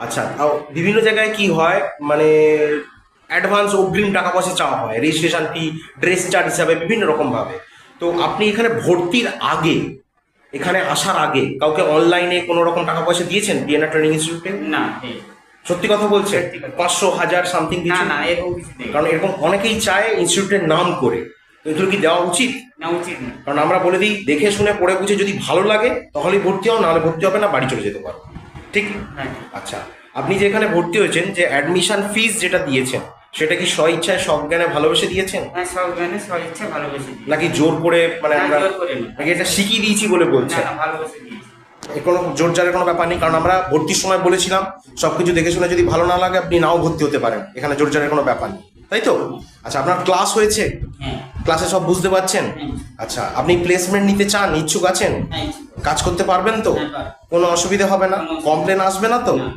আচ্ছা, তাও বিভিন্ন জায়গায় কি হয় মানে অ্যাডভান্স অগ্রিম টাকা পয়সা চাওয়া হয়, রেজিস্ট্রেশন ফি, ড্রেস চার্জ হিসাবে বিভিন্ন রকম ভাবে। তো আপনি এখানে ভর্তির আগে, এখানে আসার আগে কাউকে অনলাইনে কোনো রকম টাকা পয়সা দিয়েছেন বিএনআর ট্রেনিং ইনস্টিটিউটে? না এই সত্যি কথা বলছেন? সত্যি কথা। 500 1000 সামথিং না কিছু? না এরকম কিছু নেই। কারণ এরকম অনেকেই চায় ইনস্টিটিউটের নাম করে, তো এগুলো কি দেওয়া উচিত? না উচিত না। কারণ আমরা বলে দিই দেখে শুনে পড়ে বুঝে যদি ভালো লাগে তাহলেই ভর্তি হও, নাহলে ভর্তি হবে না, বাড়ি চলে যেতে পারো। ঠিক? হ্যাঁ আচ্ছা, আপনি যে এখানে ভর্তি হয়েছেন, যে অ্যাডমিশন ফিস যেটা দিয়েছেন, সেটা কি স্ব ইচ্ছায় সজ্ঞানে ভালোবেসে দিয়েছেন, হ্যাঁ সব গানে সব ইচ্ছা ভালোবেসে দিই। নাকি জোর করে, মানে না, আমরা জোর করে না। নাকি এটা শিখিয়ে দিয়েছি বলে না বলছেন? না ভালোবেসে দিয়েছি। এর কোনো জোর জারের কোনো ব্যাপার নেই, কারণ আমরা ভর্তির সময় বলেছিলাম সবকিছু দেখে শুনে যদি ভালো না লাগে আপনি নাও ভর্তি হতে পারেন, এখানে জোর জারের কোনো ব্যাপার নেই, তাই তো? আচ্ছা, আপনার ক্লাস হয়েছে, হ্যাঁ ক্লাসে সব বুঝতে পারছেন? হ্যাঁ আচ্ছা, আপনি প্লেসমেন্ট নিতে চান, ইচ্ছুক আছেন, হ্যাঁ ইচ্ছা। কাজ করতে পারবেন তো? হ্যাঁ, পারবো। কোনো অসুবিধা হবে না? কোনো অসুবিধা কমপ্লেন আসবে না তো? না।